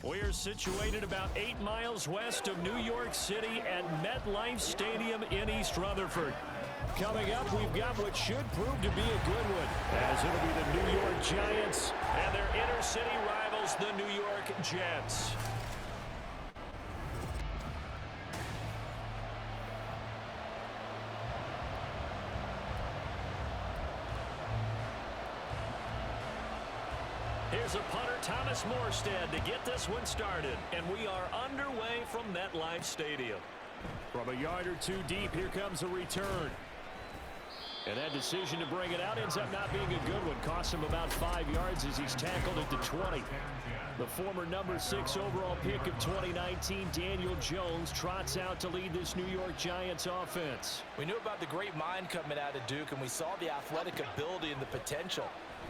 We're situated about 8 miles west of New York City at MetLife Stadium in East Rutherford. Coming up, we've got what should prove to be a good one, as it'll be the New York Giants and their inner city rivals, the New York Jets. Here's a punter, Thomas Morstead, to get this one started. And we are underway from MetLife Stadium. From a yard or two deep, here comes a return. And that decision to bring it out ends up not being a good one. Costs him about 5 yards as he's tackled at the 20. The former number 6 overall pick of 2019, Daniel Jones, trots out to lead this New York Giants offense. We knew about the great mind coming out of Duke, and we saw the athletic ability and the potential.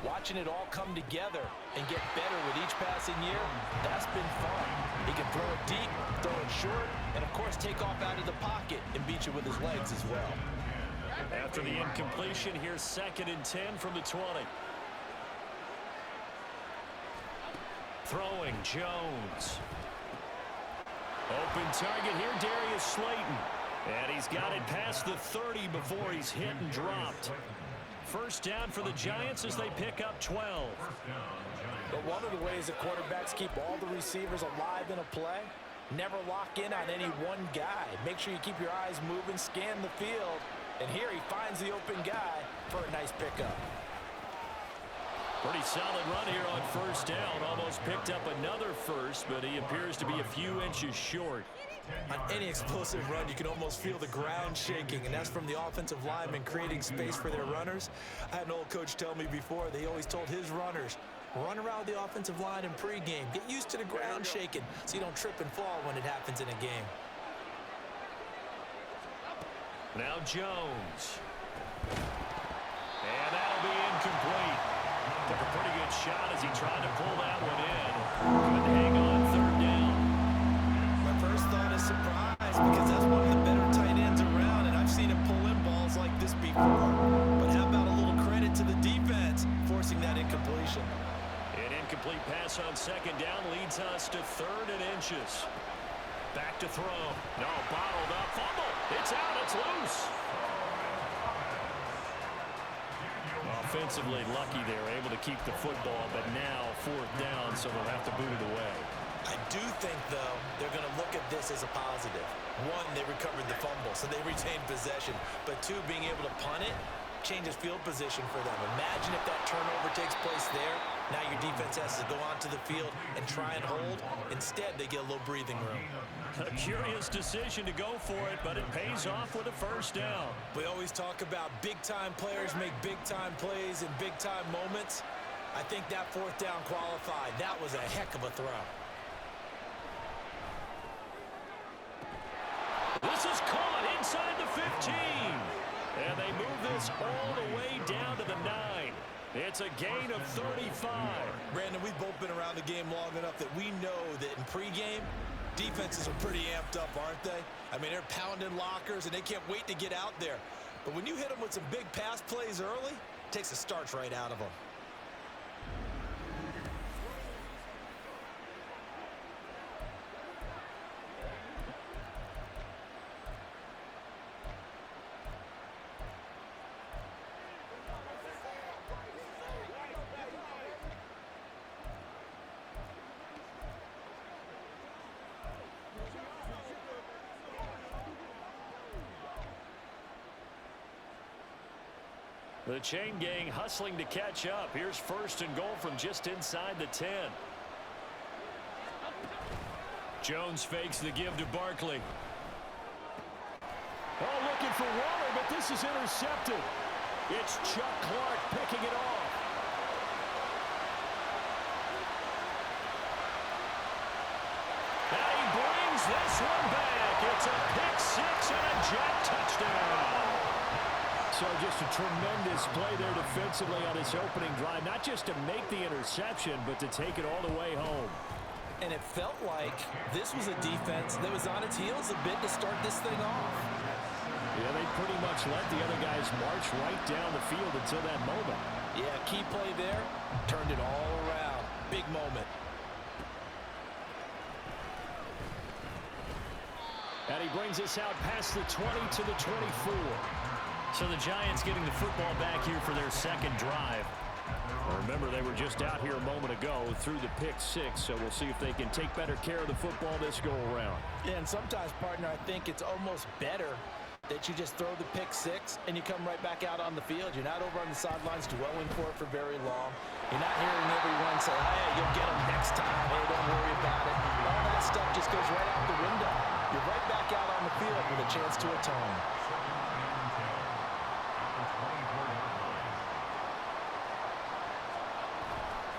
Watching it all come together and get better with each passing year, that's been fun. He can throw it deep, throw it short, and of course take off out of the pocket and beat you with his legs as well. After the incompletion, here's 2nd and 10 from the 20. Throwing, Jones. Open target here, Darius Slayton. And he's got it past the 30 before he's hit and dropped. First down for the Giants as they pick up 12. But one of the ways that quarterbacks keep all the receivers alive in a play, never lock in on any one guy. Make sure you keep your eyes moving, scan the field, and here he finds the open guy for a nice pickup. Pretty solid run here on first down. Almost picked up another first, but he appears to be a few inches short. On any explosive run, you can almost feel the ground shaking, and that's from the offensive linemen creating space for their runners. I had an old coach tell me before, they always told his runners, run around the offensive line in pregame. Get used to the ground shaking so you don't trip and fall when it happens in a game. Now Jones. And that'll be incomplete. Took a pretty good shot as he tried to pull that one in. Couldn't hang on 3rd down. My first thought is surprise, because that's one of the better tight ends around, and I've seen him pull in balls like this before. But how about a little credit to the defense forcing that incompletion? An incomplete pass on 2nd down leads us to 3rd and inches. Back to throw. No, bottled up. Fumble. It's out. It's loose. Offensively lucky they were able to keep the football, but now 4th down, so they'll have to boot it away. I do think, though, they're going to look at this as a positive. 1, they recovered the fumble, so they retained possession. But 2, being able to punt it changes field position for them. Imagine if that turnover takes place there. Now your defense has to go onto the field and try and hold. Instead, they get a little breathing room. A curious decision to go for it, but it pays off with a first down. We always talk about big-time players make big-time plays in big-time moments. I think that 4th down qualified. That was a heck of a throw. This is caught inside the 15. And they move this all the way down to the 9. It's a gain of 35. Brandon, we've both been around the game long enough that we know that in pregame, defenses are pretty amped up, aren't they? I mean, they're pounding lockers, and they can't wait to get out there. But when you hit them with some big pass plays early, it takes the starch right out of them. The chain gang hustling to catch up. Here's 1st and goal from just inside the 10. Jones fakes the give to Barkley. Oh, looking for Waller, but this is intercepted. It's Chuck Clark picking it off. And he brings this one back. It's a pick 6 and a jet touchdown. So just a tremendous play there defensively on his opening drive. Not just to make the interception, but to take it all the way home. And it felt like this was a defense that was on its heels a bit to start this thing off. Yeah, they pretty much let the other guys march right down the field until that moment. Yeah, key play there, turned it all around. Big moment. he brings us out past the 20 to the 24. So the Giants getting the football back here for their second drive. Remember, they were just out here a moment ago through the pick six, so we'll see if they can take better care of the football this go-around. Yeah, and sometimes, partner, I think it's almost better that you just throw the pick six and you come right back out on the field. You're not over on the sidelines dwelling for it for very long. You're not hearing everyone say, hey, you'll get them next time. Hey, don't worry about it. All that stuff just goes right out the window. You're right back out on the field with a chance to atone.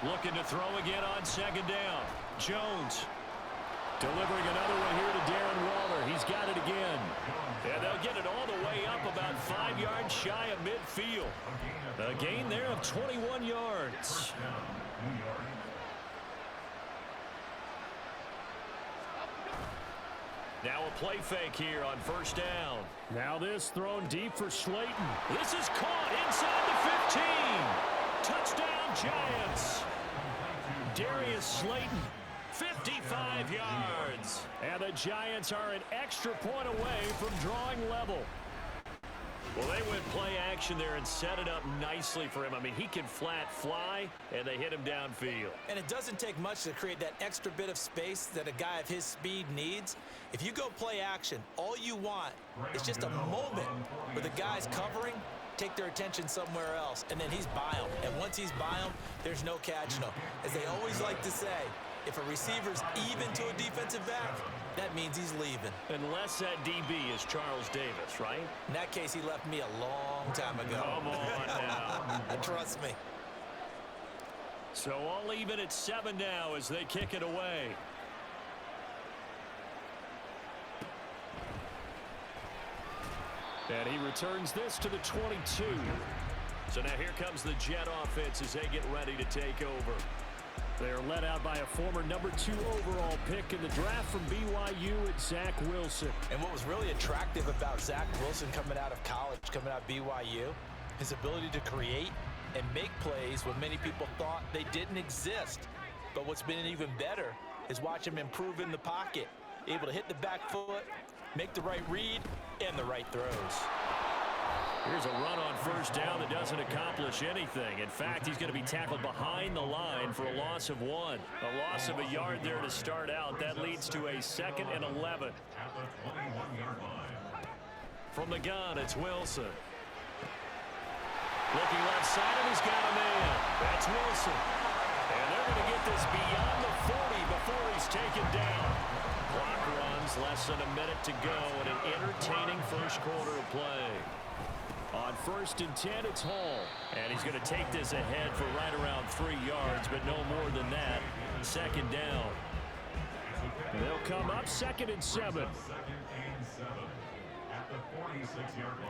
Looking to throw again on second down. Jones delivering another one here to Darren Waller. He's got it again. And they'll get it all the way up about 5 yards shy of midfield. A gain there of 21 yards. Now a play fake here on first down. Now this thrown deep for Slayton. This is caught inside the 15. Touchdown Giants. Darius Slayton, 55 yards. And the Giants are an extra point away from drawing level. Well, they went play action there and set it up nicely for him. I mean, he can flat fly, and they hit him downfield. And it doesn't take much to create that extra bit of space that a guy of his speed needs. If you go play action, all you want is just a moment where the guy's covering, take their attention somewhere else, and then he's by him. And once he's by him, there's no catching him. As they always like to say, if a receiver's even to a defensive back, that means he's leaving. Unless that DB is Charles Davis, right? In that case, he left me a long time ago. Come on now. Trust me. So all even at 7 now as they kick it away. And he returns this to the 22. So now here comes the Jet offense as they get ready to take over. They're led out by a former number 2 overall pick in the draft from BYU at Zach Wilson. And what was really attractive about Zach Wilson coming out of college, coming out of BYU, his ability to create and make plays when many people thought they didn't exist. But what's been even better is watch him improve in the pocket, able to hit the back foot, make the right read, and the right throws. Here's a run on first down that doesn't accomplish anything. In fact, he's going to be tackled behind the line for a loss of 1. A loss of a yard there to start out. That leads to a 2nd and 11. From the gun, it's Wilson. Looking left side, and he's got a man. That's Wilson. And they're going to get this beyond the 40 before he's taken down. Clock runs, less than a minute to go in an entertaining first quarter of play. On 1st and 10, it's Hall. And he's going to take this ahead for right around 3 yards, but no more than that. 2nd down. And they'll come up 2nd and 7. At the 46-yard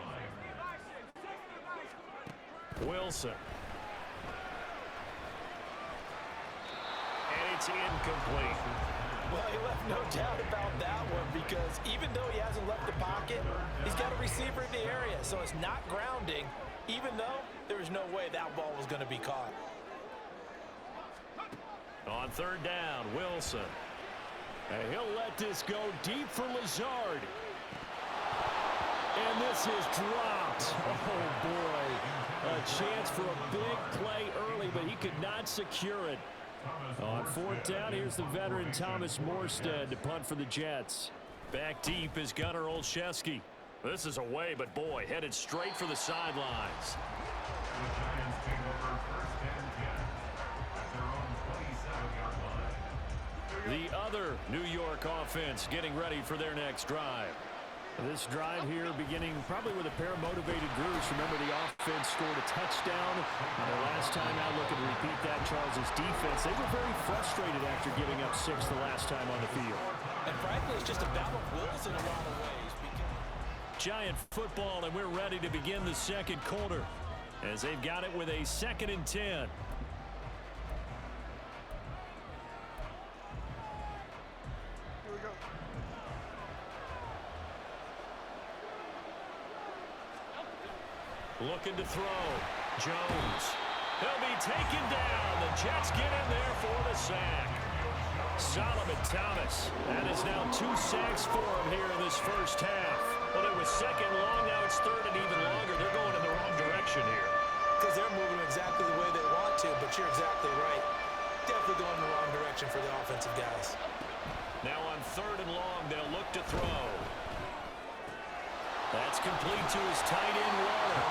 line. Wilson. And it's incomplete. Well, he left no doubt about that one because even though he hasn't left the pocket, he's got a receiver in the area, so it's not grounding, even though there was no way that ball was going to be caught. On 3rd down, Wilson. And he'll let this go deep for Lazard. And this is dropped. Oh, boy. A chance for a big play early, but he could not secure it. On 4th down, here's the veteran Thomas Morstead to punt for the Jets. Back deep is Gunnar Olszewski. This is away, but boy, headed straight for the sidelines. The Giants take over 1st and 10 at their own 27-yard line. The other New York offense getting ready for their next drive. This drive here beginning probably with a pair of motivated groups. Remember, the offense scored a touchdown. The last time out, looking to repeat that, Charles' defense, they were very frustrated after giving up 6 the last time on the field. And frankly, it's just a battle of wills in a lot of ways. Giant football, and we're ready to begin the 2nd quarter as they've got it with a 2nd and 10. Looking to throw. Jones. He'll be taken down. The Jets get in there for the sack. Solomon Thomas. That is now 2 sacks for him here in this first half. Well, it was second long. Now it's third and even longer. They're going in the wrong direction here. Because they're moving exactly the way they want to, but you're exactly right. Definitely going in the wrong direction for the offensive guys. Now on third and long, they'll look to throw. That's complete to his tight end, Waller.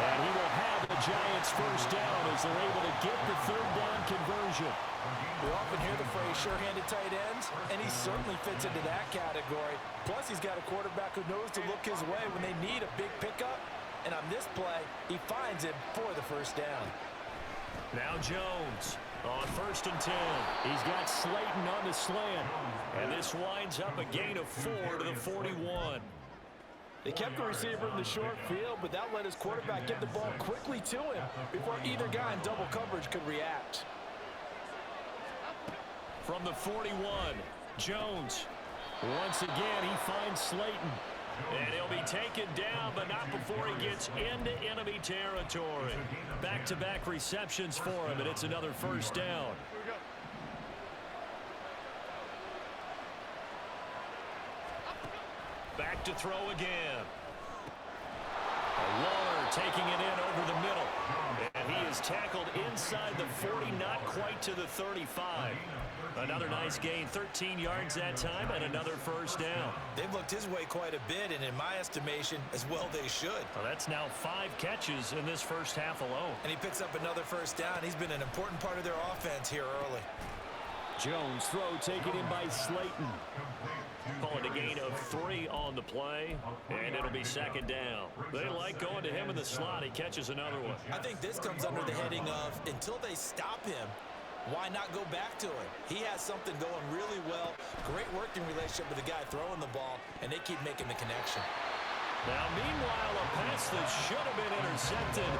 And he will have the Giants first down as they're able to get the third down conversion. We often hear the phrase sure-handed tight ends, and he certainly fits into that category. Plus, he's got a quarterback who knows to look his way when they need a big pickup. And on this play, he finds him for the first down. Now Jones on first and 10. He's got Slayton on the slant. And this winds up a gain of 4 to the 41. They kept the receiver in the short field, but that let his quarterback get the ball quickly to him before either guy in double coverage could react. From the 41, Jones. Once again, he finds Slayton. And he'll be taken down, but not before he gets into enemy territory. Back-to-back receptions for him, and it's another first down. Back to throw again. Waller taking it in over the middle. And he is tackled inside the 40, not quite to the 35. Another nice gain, 13 yards that time, and another first down. They've looked his way quite a bit, and in my estimation, as well they should. Well, that's now 5 catches in this first half alone. And he picks up another first down. He's been an important part of their offense here early. Jones throw taken in by Slayton. Call it a gain of 3 on the play, and it'll be second down. They like going to him in the slot. He catches another one. I think this comes under the heading of until they stop him, why not go back to him? He has something going really well. Great working relationship with the guy throwing the ball, and they keep making the connection. Now, meanwhile, a pass that should have been intercepted,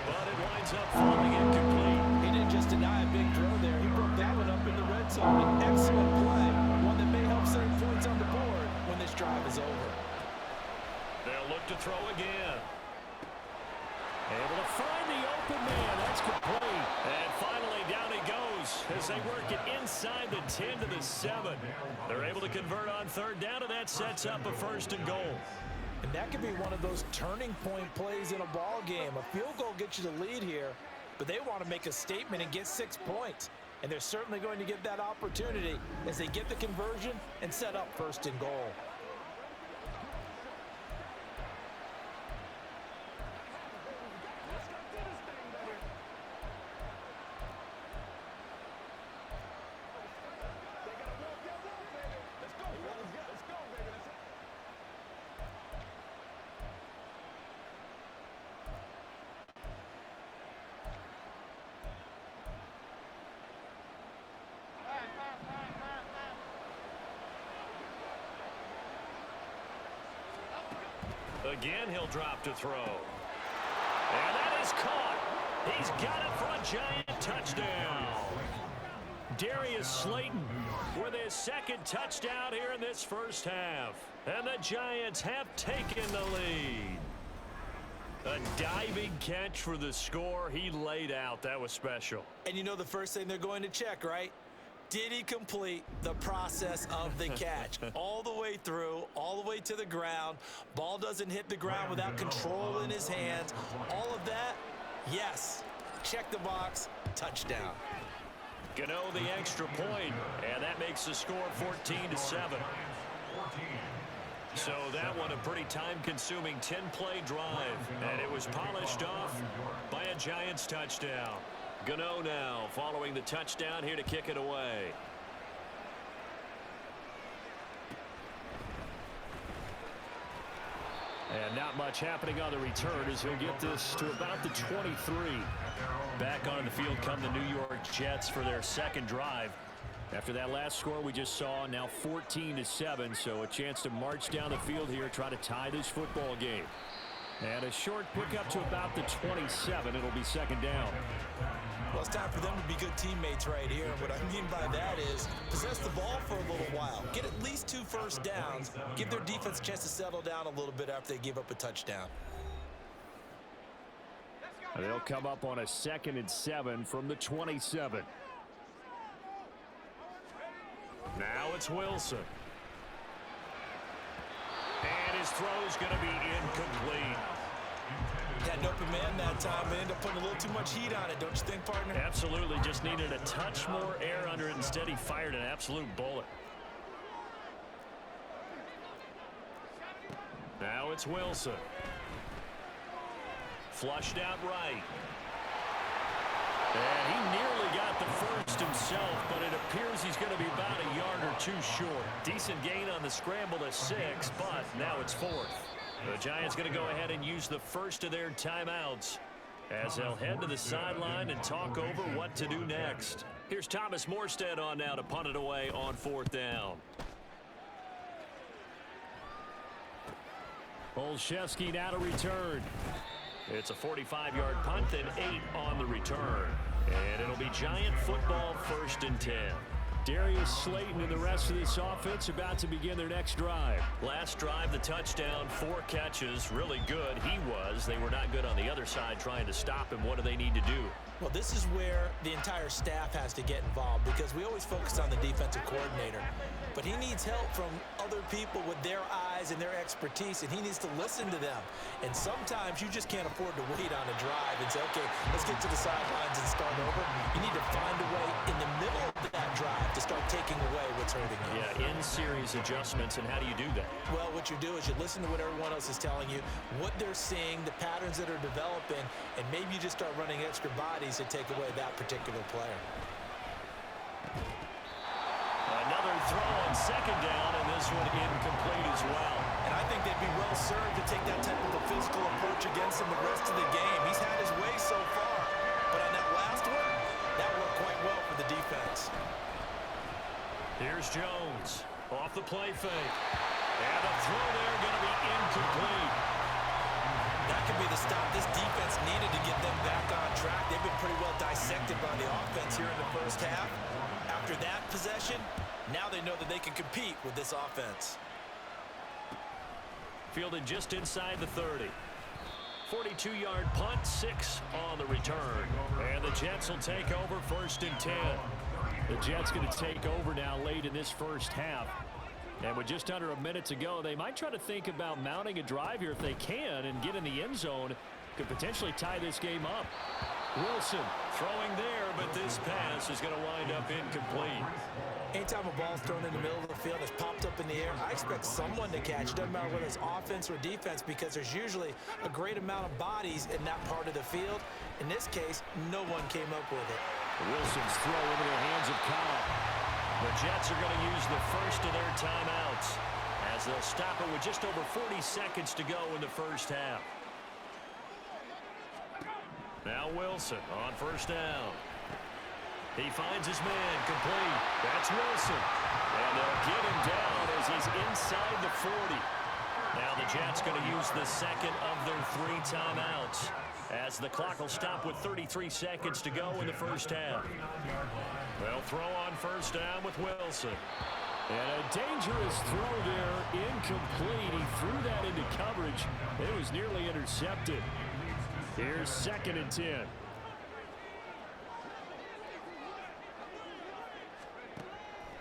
but it winds up falling incomplete. He didn't just deny a big throw there. He broke that one up in the red zone. An excellent play, one that may help save points on the board when this drive is over. They'll look to throw again. Able to find the open man. That's complete. And finally, down he goes as they work it inside the 10 to the 7. They're able to convert on third down, and that sets up a first and goal. And that could be one of those turning point plays in a ball game. A field goal gets you the lead here, but they want to make a statement and get 6 points. And they're certainly going to get that opportunity as they get the conversion and set up first and goal. Again, he'll drop to throw. And that is caught. He's got it for a Giant touchdown. Darius Slayton with his second touchdown here in this first half. And the Giants have taken the lead. A diving catch for the score. He laid out. That was special. And you know the first thing they're going to check, right? Did he complete the process of the catch? All the way through, all the way to the ground. Ball doesn't hit the ground without control in his hands. All of that, yes. Check the box, touchdown. Gano the extra point, and that makes the score 14-7. So that one a pretty time-consuming 10-play drive, and it was polished off by a Giants touchdown. Gano now following the touchdown here to kick it away. And not much happening on the return as he'll get this to about the 23. Back on the field come the New York Jets for their second drive. After that last score we just saw, now 14-7, so a chance to march down the field here, try to tie this football game. And a short pickup to about the 27. It'll be second down. Well, it's time for them to be good teammates right here. What I mean by that is possess the ball for a little while. Get at least 2 first downs. Give their defense a chance to settle down a little bit after they give up a touchdown. And they'll come up on a 2nd and 7 from the 27. Now it's Wilson. And his throw's going to be incomplete. Had an open man that time. They ended up putting a little too much heat on it, don't you think, partner? Absolutely. Just needed a touch more air under it. Instead, he fired an absolute bullet. Now it's Wilson. Flushed out right. And he nearly got the first himself, but it appears he's going to be about a yard or two short. Decent gain on the scramble to 6, but now it's 4th. The Giants going to go ahead and use the first of their timeouts as they'll head to the sideline and talk over what to do next. Here's Thomas Morstead on now to punt it away on 4th down. Olszewski now to return. It's a 45-yard punt and 8 on the return. And it'll be Giant football, 1st and 10. Darius Slayton and the rest of this offense about to begin their next drive. Last drive, the touchdown, 4 catches. Really good. He was. They were not good on the other side trying to stop him. What do they need to do? Well, this is where the entire staff has to get involved because we always focus on the defensive coordinator. But he needs help from other people with their eyes and their expertise, and he needs to listen to them. And sometimes you just can't afford to wait on a drive and say, okay, let's get to the sidelines and start over. You need to find a way in the middle of that drive to start taking away what's hurting you. Yeah, in-series adjustments, and how do you do that? Well, what you do is you listen to what everyone else is telling you, what they're seeing, the patterns that are developing, and maybe you just start running extra bodies to take away that particular player. Another throw on 2nd down, and this one incomplete as well. And I think they'd be well served to take that type of a physical approach against him the rest of the game. He's had his way so far. But on that last one, that worked quite well for the defense. Here's Jones off the play fake. And the throw there going to be incomplete. That could be the stop this defense needed to get them back on track. They've been pretty well dissected by the offense here in the first half. After that possession, now they know that they can compete with this offense. Fielded just inside the 30. 42-yard punt, 6 on the return. And the Jets will take over 1st and 10. The Jets going to take over now late in this first half. And with just under a minute to go, they might try to think about mounting a drive here if they can and get in the end zone. Could potentially tie this game up. Wilson throwing there, but this pass is going to wind up incomplete. Anytime a ball's thrown in the middle of the field, it's popped up in the air, I expect someone to catch. Doesn't matter whether it's offense or defense because there's usually a great amount of bodies in that part of the field. In this case, no one came up with it. Wilson's throw into the hands of Cobb. The Jets are going to use the first of their timeouts as they'll stop it with just over 40 seconds to go in the first half. Now Wilson on 1st down. He finds his man complete. That's Wilson. And they'll get him down as he's inside the 40. Now the Jets going to use the second of their 3 timeouts as the clock will stop with 33 seconds to go in the first half. They'll throw on 1st down with Wilson. And a dangerous throw there, incomplete. He threw that into coverage. It was nearly intercepted. Here's 2nd and 10.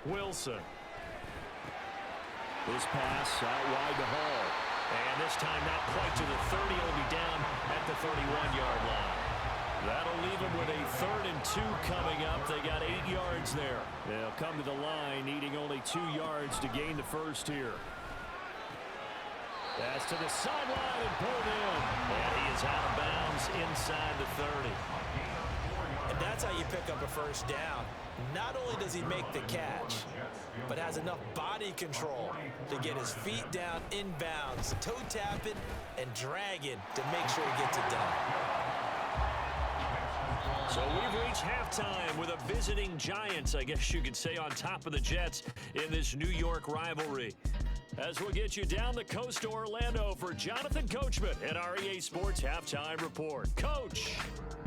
Wilson. This pass out wide to Hall. And this time not quite to the 30. He'll be down at the 31-yard line. That'll leave them with a 3rd and 2 coming up. They got 8 yards there. They'll come to the line needing only 2 yards to gain the first here. That's to the sideline and pulled in. And he is out of bounds inside the 30. And that's how you pick up a 1st down. Not only does he make the catch, but has enough body control to get his feet down inbounds, toe tapping and dragging to make sure he gets it done. So we've reached halftime with a visiting Giants, I guess you could say, on top of the Jets in this New York rivalry. As we'll get you down the coast to Orlando for Jonathan Coachman and our EA Sports Halftime Report. Coach.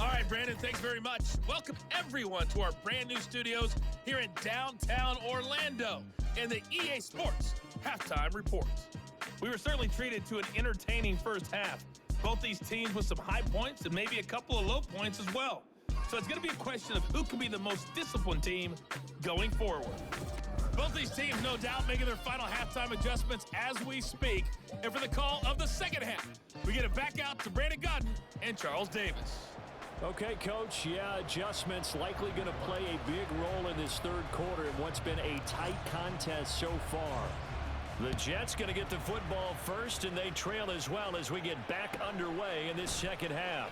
All right, Brandon, thanks very much. Welcome, everyone, to our brand new studios here in downtown Orlando and the EA Sports Halftime Report. We were certainly treated to an entertaining first half. Both these teams with some high points and maybe a couple of low points as well. So it's going to be a question of who can be the most disciplined team going forward. Both these teams, no doubt, making their final halftime adjustments as we speak. And for the call of the second half, we get it back out to Brandon Godden and Charles Davis. Okay, Coach, yeah, adjustments likely going to play a big role in this third quarter in what's been a tight contest so far. The Jets going to get the football first, and they trail as well as we get back underway in this second half.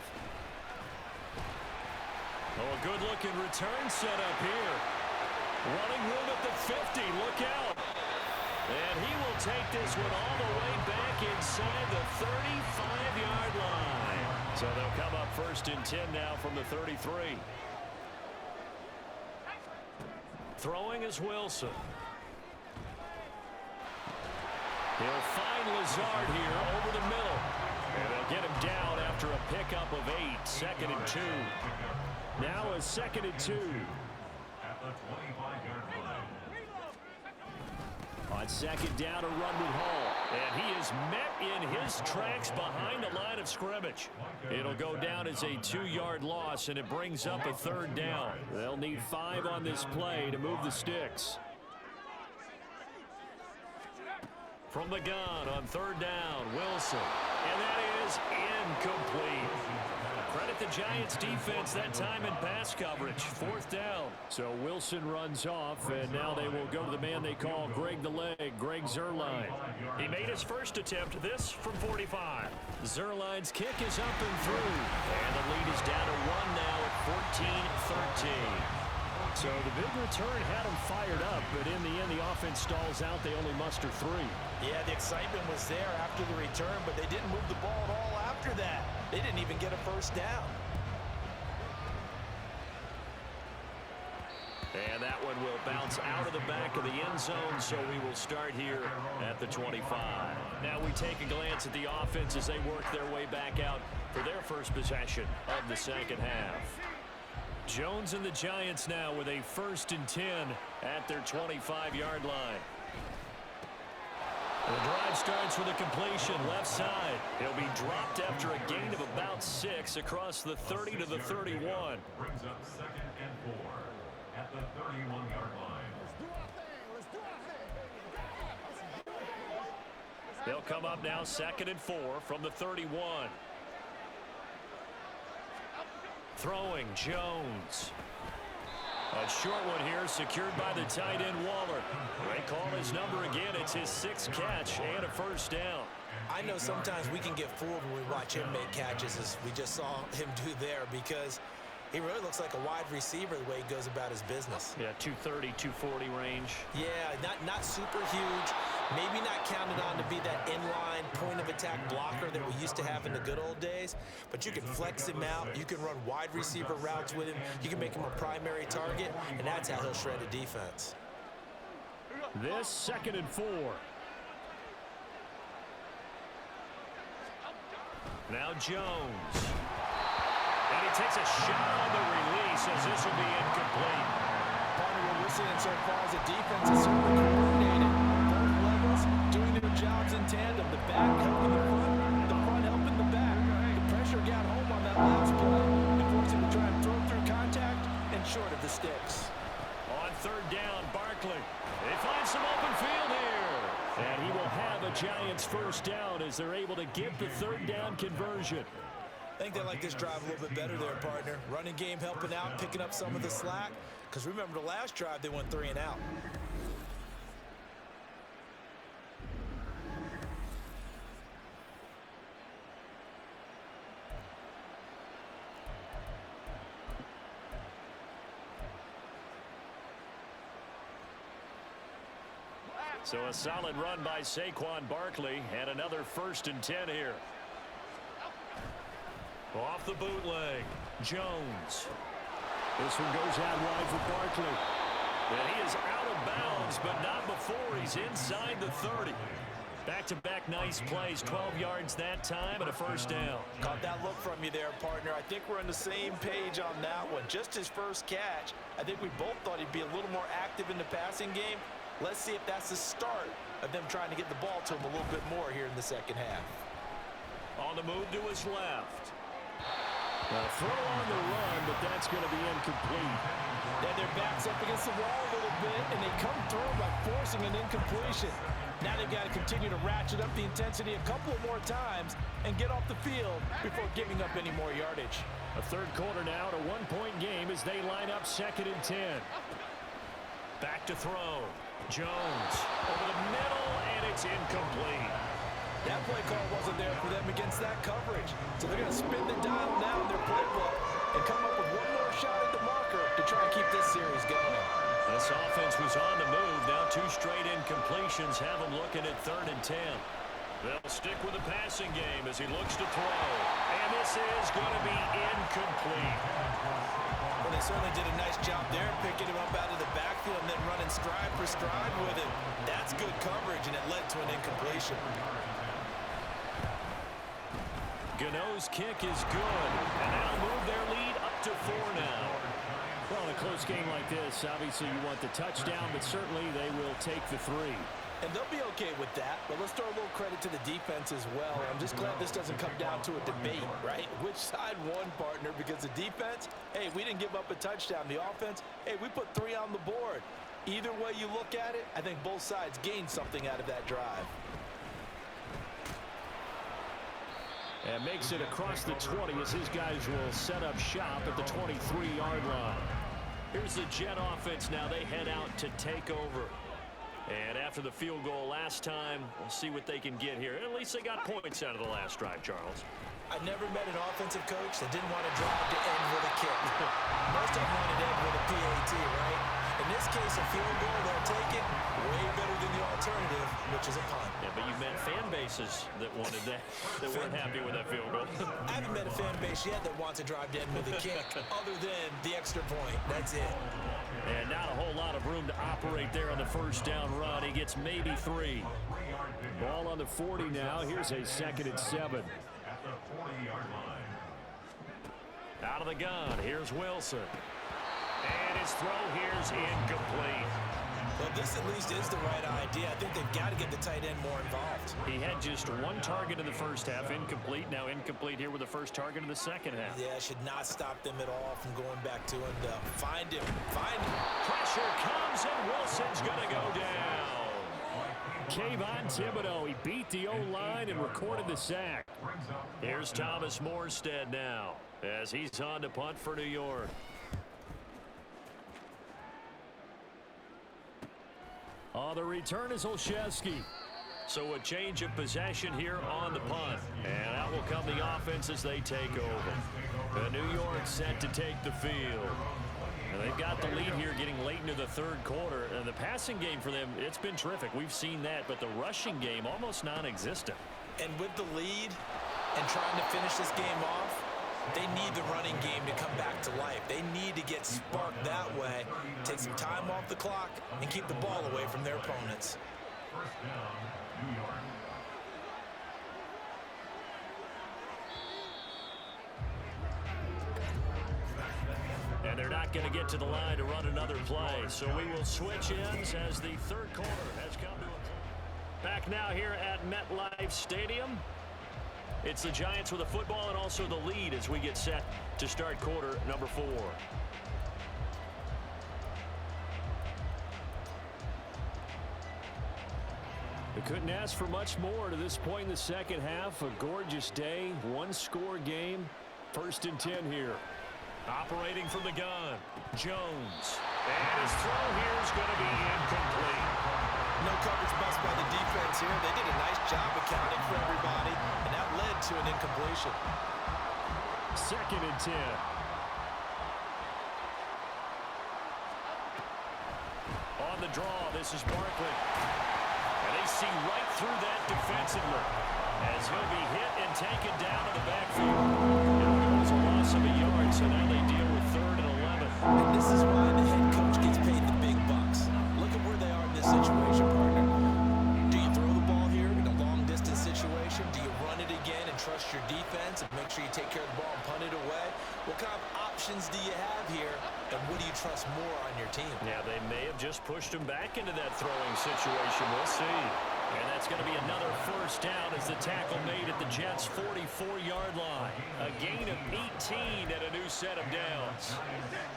Oh, a good-looking return set up here. Running room at the 50. Look out. And he will take this one all the way back inside the 35-yard line. So they'll come up first and 10 now from the 33. Throwing is Wilson. He'll find Lazard here over the middle. And they'll get him down after a pickup of 8. Second and 2. Now a second and 2. At the 25-yard line. On second down, a run with Hall. And he is met in his tracks behind the line of scrimmage. It'll go down as a 2-yard loss, and it brings up a third down. They'll need 5 on this play to move the sticks. From the gun on third down, Wilson. And that is incomplete. Credit the Giants defense that time in pass coverage. Fourth down. So Wilson runs off, and now they will go to the man they call Greg the Leg, Greg Zuerlein. He made his first attempt, this from 45. Zuerlein's kick is up and through. And the lead is down to 1 now at 14-13. So the big return had them fired up, but in the end, the offense stalls out. They only muster 3. Yeah, the excitement was there after the return, but they didn't move the ball at all after that. They didn't even get a first down. And that one will bounce out of the back of the end zone, so we will start here at the 25. Now we take a glance at the offense as they work their way back out for their first possession of the second half. Jones and the Giants now with a 1st and 10 at their 25-yard line. The drive starts with a completion left side. He'll be dropped after a gain of about 6 across the 30 to the 31. Brings up 2nd and 4 at the 31-yard line. They'll come up now 2nd and 4 from the 31. Throwing, Jones. A short one here, secured by the tight end Waller. They call his number again. It's his 6th catch and a first down. I know sometimes we can get fooled when we watch him make catches, as we just saw him do there, because he really looks like a wide receiver the way he goes about his business. Yeah, 230, 240 range. Yeah, not super huge. Maybe not counted on to be that inline point-of-attack blocker that we used to have in the good old days. But you can flex him out. You can run wide receiver routes with him. You can make him a primary target, and that's how he'll shred a defense. This 2nd and 4. Now Jones. And he takes a shot on the release as this will be incomplete. Partner, what we're seeing so far is a defense is certainly coordinated. Both levels doing their jobs in tandem. The back helping the front helping the back. The pressure got home on that last play. It forced him to try and throw through contact and short of the sticks. On third down, Barkley. They find some open field here. And he will have a Giants first down as they're able to get the third down conversion. I think they like this drive a little bit better there, partner. Running game helping out, picking up some of the slack. Because remember the last drive, they went 3 and out. So a solid run by Saquon Barkley and another 1st and 10 here. Off the bootleg, Jones. This one goes out wide for Barkley. And he is out of bounds, but not before he's inside the 30. Back-to-back nice plays, 12 yards that time and a first down. Caught that look from you there, partner. I think we're on the same page on that one. Just his first catch. I think we both thought he'd be a little more active in the passing game. Let's see if that's the start of them trying to get the ball to him a little bit more here in the second half. On the move to his left. A throw on the run, but that's going to be incomplete. Yeah, they're backs up against the wall a little bit, and they come through by forcing an incompletion. Now they've got to continue to ratchet up the intensity a couple more times and get off the field before giving up any more yardage. A third quarter now, to 1-point game as they line up 2nd and 10. Back to throw. Jones over the middle, and it's incomplete. That play call wasn't there for them against that coverage. So they're going to spin the dial now in their playbook and come up with one more shot at the marker to try and keep this series going. This offense was on the move. Now 2 straight incompletions have them looking at 3rd and 10. They'll stick with the passing game as he looks to throw. And this is going to be incomplete. Well, they certainly did a nice job there, picking him up out of the backfield and then running stride for stride with him. That's good coverage, and it led to an incompletion. Gano's kick is good. And that'll move their lead up to 4 now. Well, in a close game like this, obviously you want the touchdown, but certainly they will take the 3. And they'll be okay with that, but let's throw a little credit to the defense as well. I'm just glad this doesn't come down to a debate, right? Which side won, partner? Because the defense, hey, we didn't give up a touchdown. The offense, hey, we put 3 on the board. Either way you look at it, I think both sides gained something out of that drive. And makes it across the 20 as his guys will set up shop at the 23-yard line. Here's the Jet offense now. They head out to take over. And after the field goal last time, we'll see what they can get here. At least they got points out of the last drive, Charles. I never met an offensive coach that didn't want to drive to end with a kick. Most of them wanted to end with a PAT, right? In this case, a field goal, they'll take it way better than the alternative, which is a punt. Yeah, but you've met fan bases that wanted that, that weren't happy with that field goal. I haven't met a fan base yet that wants to drive to end with a kick, other than the extra point. That's it. And not a whole lot of room to operate there on the first down run. He gets maybe 3. Ball on the 40 now. Here's a 2nd and 7. At the 40-yard line. Out of the gun. Here's Wilson. And his throw here's incomplete. Well, this at least is the right idea. I think they've got to get the tight end more involved. He had just 1 target in the first half. Incomplete. Now incomplete here with the first target in the second half. Yeah, should not stop them at all from going back to him. Find him. Find him. Pressure comes, and Wilson's going to go down. Kayvon Thibodeau, he beat the O-line and recorded the sack. Here's Thomas Morstead now as he's on to punt for New York. On the return is Olszewski. So a change of possession here on the punt. And out will come the offense as they take over. The New York set to take the field. And they've got the lead here getting late into the third quarter. And the passing game for them, it's been terrific. We've seen that, but the rushing game almost non-existent. And with the lead and trying to finish this game off, they need the running game to come back to life. They need to get sparked that way, take some time off the clock, and keep the ball away from their opponents. First down, New York. And they're not going to get to the line to run another play. So we will switch ends as the third quarter has come to a... Back now here at MetLife Stadium. It's the Giants with the football and also the lead as we get set to start quarter number 4. We couldn't ask for much more to this point in the second half. A gorgeous day, 1-score game. 1st and 10 here. Operating from the gun, Jones. And his throw here is going to be incomplete. No coverage bust by the defense here. They did a nice job accounting for everybody, and that led to an incompletion. 2nd and 10. On the draw, this is Barkley. And they see right through that defensively as he'll be hit and taken down in the backfield. Now goes a loss of a yard, so now they deal with 3rd and 11. And this is why the head coach gets paid the big bucks. Look at where they are in this situation, partner. Do you throw the ball here in a long-distance situation? Do you run it again and trust your defense and make sure you take care of the ball and punt it away? What kind of options do you have here, and what do you trust more on your team? Yeah, they may have just pushed him back into that throwing situation. We'll see. And that's going to be another first down as the tackle made at the Jets' 44-yard line. A gain of 18 and a new set of downs.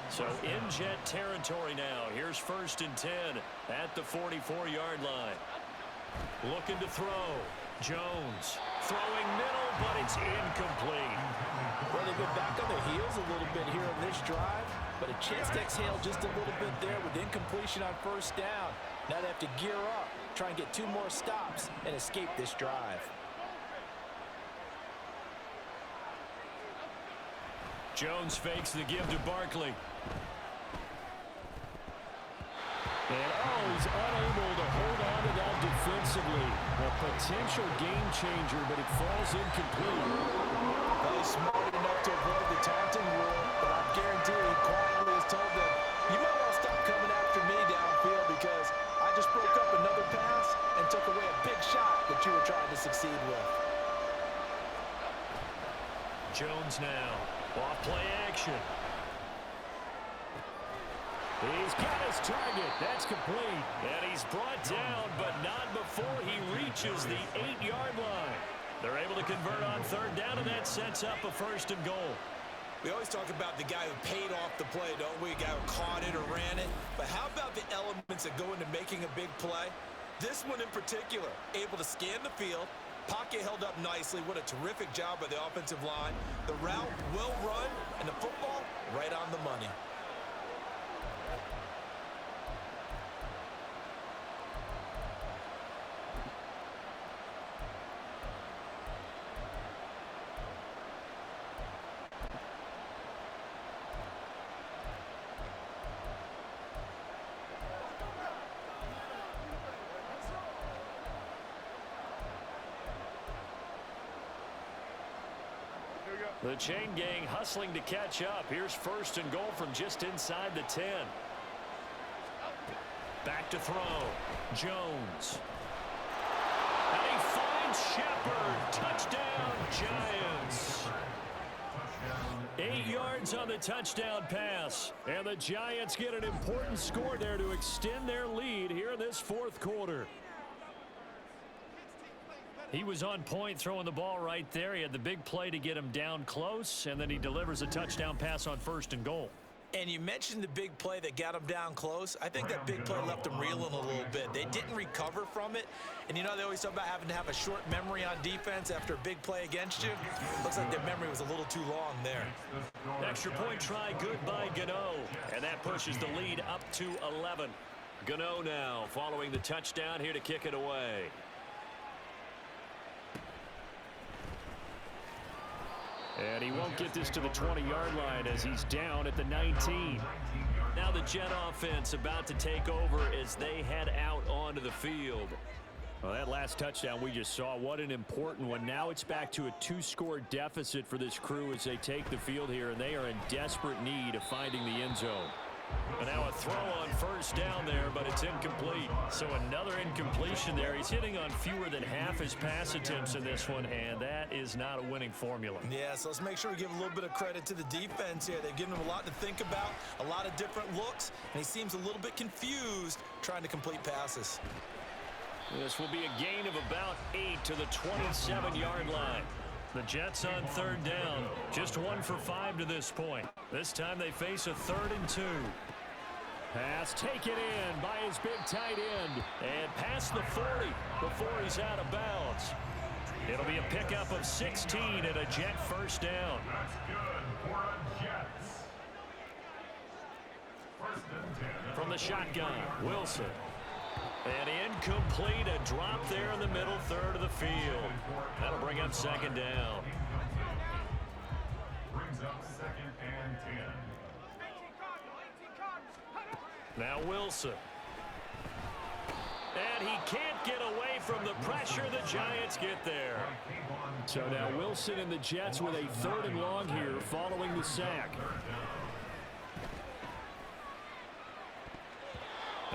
So in Jet territory now. Here's 1st and 10 at the 44-yard line. Looking to throw. Jones throwing middle, but it's incomplete. Well, they've been back on their heels a little bit here on this drive, but a chance to exhale just a little bit there with incompletion on 1st down. Now they have to gear up, try and get 2 more stops, and escape this drive. Jones fakes the give to Barkley. And he's unable to hold on to that defensively. A potential game changer, but it falls incomplete. Well, he's smart enough to avoid the taunting rule, but I guarantee he quietly has told them, you might want to stop coming after me downfield because I just broke up another pass and took away a big shot that you were trying to succeed with. Jones now. Off play action. He's got his target. That's complete. And he's brought down, but not before he reaches the 8-yard line. They're able to convert on 3rd down, and that sets up a 1st and goal. We always talk about the guy who paid off the play, don't we? The guy who caught it or ran it. But how about the elements that go into making a big play? This one in particular, able to scan the field. Pocket held up nicely. What a terrific job by the offensive line. The route well run, and the football right on the money. The chain gang hustling to catch up. Here's 1st and goal from just inside the 10. Back to throw. Jones. And he finds Shepard. Touchdown, Giants. 8 yards on the touchdown pass. And the Giants get an important score there to extend their lead here in this 4th quarter. He was on point throwing the ball right there. He had the big play to get him down close, and then he delivers a touchdown pass on 1st and goal. And you mentioned the big play that got him down close. I think that big play left him reeling a little bit. They didn't recover from it. And you know, they always talk about having to have a short memory on defense after a big play against you. Looks like their memory was a little too long there. Extra point try good by Gano. And that pushes the lead up to 11. Gano now following the touchdown here to kick it away. And he won't get this to the 20-yard line as he's down at the 19. Now the Jet offense about to take over as they head out onto the field. Well, that last touchdown we just saw, what an important one. Now it's back to a 2-score deficit for this crew as they take the field here, and they are in desperate need of finding the end zone. And now a throw on 1st down there, but it's incomplete. So another incompletion there. He's hitting on fewer than half his pass attempts in this one, and that is not a winning formula. Yeah, so let's make sure we give a little bit of credit to the defense here. They've given him a lot to think about, a lot of different looks, and he seems a little bit confused trying to complete passes. This will be a gain of about 8 to the 27-yard line. The Jets on 3rd down, just 1 for 5 to this point. This time they face a 3rd and 2. Pass taken in by his big tight end. And past the 40 before he's out of bounds. It'll be a pickup of 16 and a Jet 1st down. That's good for a Jets. 1st and 10. From the shotgun, Wilson. And incomplete, a drop there in the middle 3rd of the field. That'll bring up 2nd down. Brings up 2nd and 10. Now Wilson. And he can't get away from the pressure. The Giants get there. So now Wilson and the Jets with a 3rd and long here following the sack.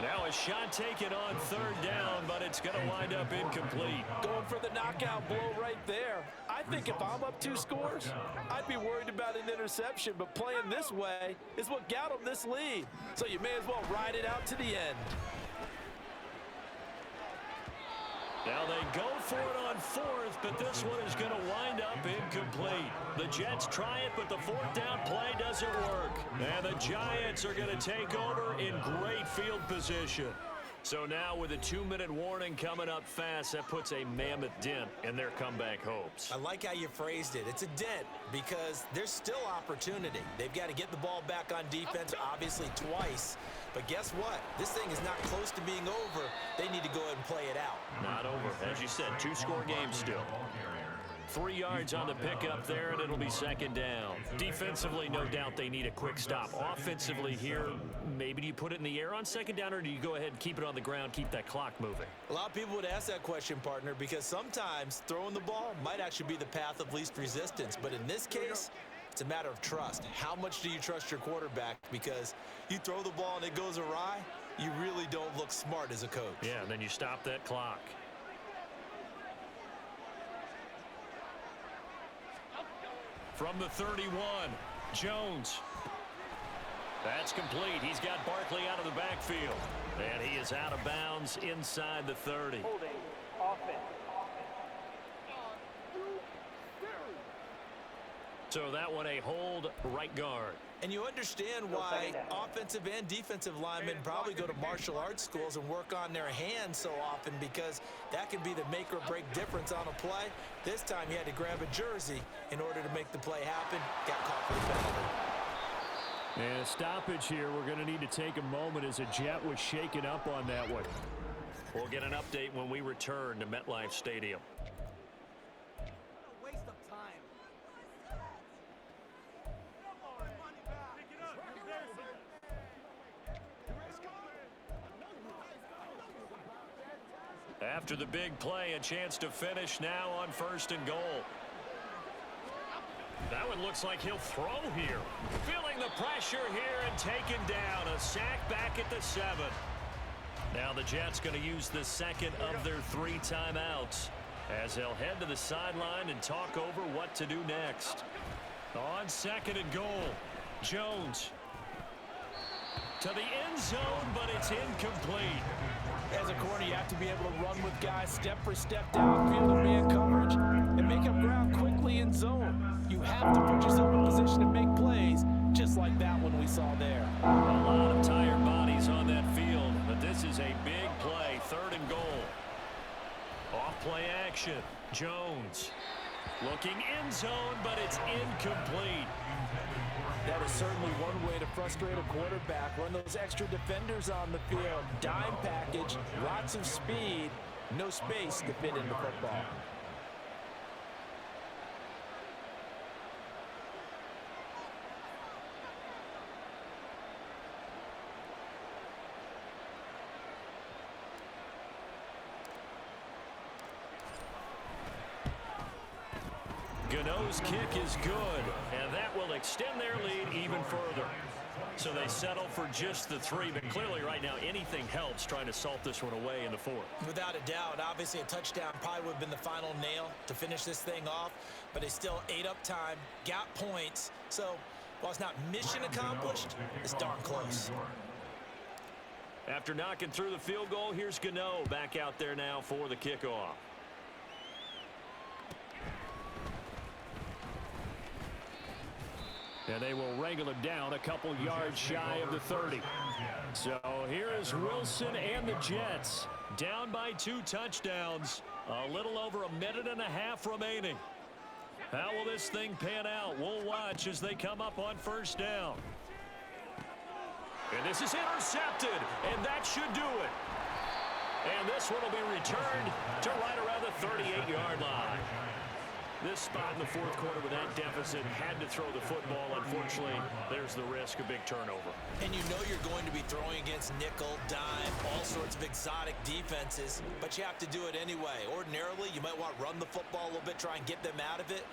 Now a shot taken on 3rd down, but it's going to wind up incomplete. Going for the knockout blow right there. I think if I'm up 2 scores, I'd be worried about an interception, but playing this way is what got them this lead. So you may as well ride it out to the end. Now they go for it on fourth, but this one is going to wind up incomplete. The Jets try it, but the fourth down play doesn't work. And the Giants are going to take over in great field position. So now with a 2-minute warning coming up fast, that puts a mammoth dent in their comeback hopes. I like how you phrased it. It's a dent because there's still opportunity. They've got to get the ball back on defense, obviously twice. But guess what? This thing is not close to being over. They need to go ahead and play it out. Not over. As you said, 2-score game still. 3 yards on the pickup there, and it'll be second down. Defensively, no doubt they need a quick stop. Offensively here, maybe do you put it in the air on second down, or do you go ahead and keep it on the ground, keep that clock moving? A lot of people would ask that question, partner, because sometimes throwing the ball might actually be the path of least resistance. But in this case, it's a matter of trust. How much do you trust your quarterback? Because you throw the ball and it goes awry, you really don't look smart as a coach. Yeah, and then you stop that clock. From the 31, Jones. That's complete. He's got Barkley out of the backfield. And he is out of bounds inside the 30. Holding offense. So that one a hold right guard. And you understand why offensive and defensive linemen probably go to martial arts schools and work on their hands so often, because that can be the make or break difference on a play. This time he had to grab a jersey in order to make the play happen. Got caught for the penalty. And a stoppage here. We're going to need to take a moment as a Jet was shaken up on that one. We'll get an update when we return to MetLife Stadium. After the big play, a chance to finish now on 1st and goal. That one looks like he'll throw here. Feeling the pressure here and taken down. A sack back at the 7. Now the Jets going to use the second of their 3 timeouts as they'll head to the sideline and talk over what to do next. On 2nd and goal, Jones to the end zone, but it's incomplete. As a corner, you have to be able to run with guys step for step downfield in man coverage and make up ground quickly in zone. You have to put yourself in position to make plays, just like that one we saw there. A lot of tired bodies on that field, but this is a big play. 3rd and goal. Off play action. Jones looking end zone, but it's incomplete. That is certainly one way to frustrate a quarterback. Run those extra defenders on the field. Dime package, lots of speed, no space to fit into football. Gano's kick is good, and that will extend their lead even further. So they settle for just the 3, but clearly right now anything helps trying to salt this one away in the 4th. Without a doubt, obviously a touchdown probably would have been the final nail to finish this thing off, but they still ate up time, got points. So while it's not mission accomplished, it's darn close. After knocking through the field goal, here's Gano back out there now for the kickoff. And they will wrangle him down a couple yards shy of the 30. So here is Wilson and the Jets down by 2 touchdowns. A little over a minute and a half remaining. How will this thing pan out? We'll watch as they come up on 1st down. And this is intercepted, and that should do it. And this one will be returned to right around the 38-yard line. This spot in the 4th quarter with that deficit, had to throw the football. Unfortunately, there's the risk of big turnover. And you know you're going to be throwing against nickel, dime, all sorts of exotic defenses, but you have to do it anyway. Ordinarily, you might want to run the football a little bit, try and get them out of it.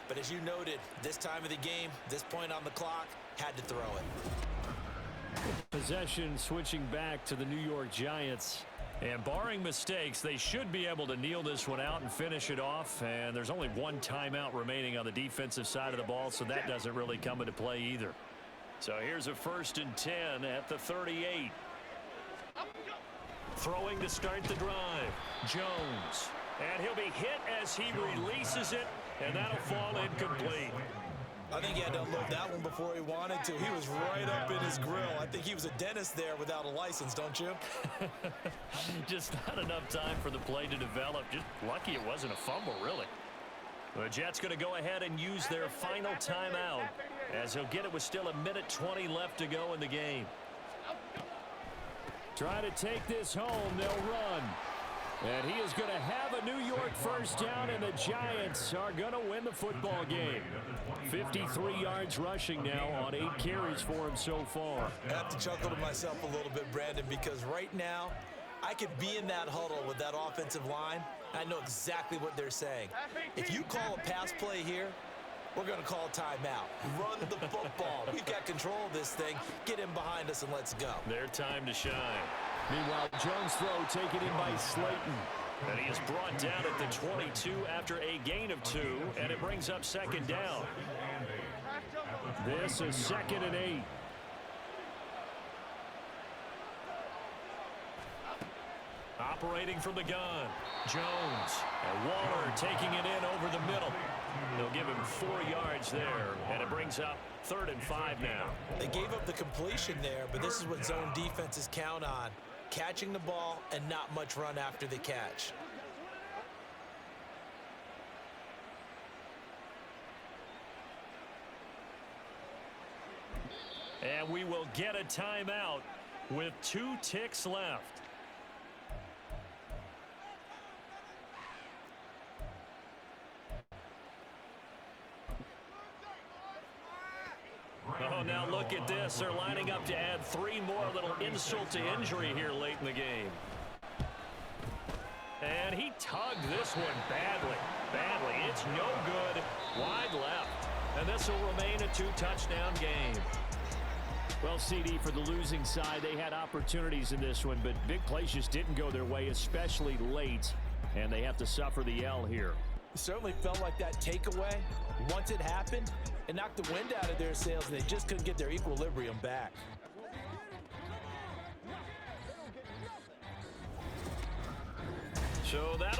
But as you noted, this time of the game, this point on the clock, had to throw it. Possession switching back to the New York Giants. And barring mistakes, they should be able to kneel this one out and finish it off. And there's only 1 timeout remaining on the defensive side of the ball, so that doesn't really come into play either. So here's a 1st and 10 at the 38. Throwing to start the drive. Jones. And he'll be hit as he releases it, and that'll fall incomplete. I think he had to unload that one before he wanted to. He was right up in his grill. I think he was a dentist there without a license, don't you? Just not enough time for the play to develop. Just lucky it wasn't a fumble, really. The Jets going to go ahead and use their final timeout as he'll get it with still 1:20 left to go in the game. Try to take this home. They'll run. And he is going to have a New York first down, and the Giants are going to win the football game. 53 yards rushing now on 8 carries for him so far. I have to chuckle to myself a little bit, Brandon, because right now I could be in that huddle with that offensive line. I know exactly what they're saying. If you call a pass play here, we're going to call a timeout. Run the football. We've got control of this thing. Get in behind us and let's go. Their time to shine. Meanwhile, Jones' throw taken in by Slayton. And he is brought down at the 22 after a gain of 2, and it brings up second down. This is 2nd and 8. Operating from the gun. Jones. And Waller taking it in over the middle. They'll give him 4 yards there, and it brings up 3rd and 5 now. They gave up the completion there, but this is what zone defenses count on. Catching the ball and not much run after the catch. And we will get a timeout with 2 ticks left. Oh, now look at this. They're lining up to add 3 more, little insult to injury here late in the game. And he tugged this one badly. It's no good. Wide left. And this will remain a 2-touchdown game. Well, CD, for the losing side, they had opportunities in this one, but big plays just didn't go their way, especially late. And they have to suffer the L here. It certainly felt like that takeaway, once it happened, it knocked the wind out of their sails, and they just couldn't get their equilibrium back. So that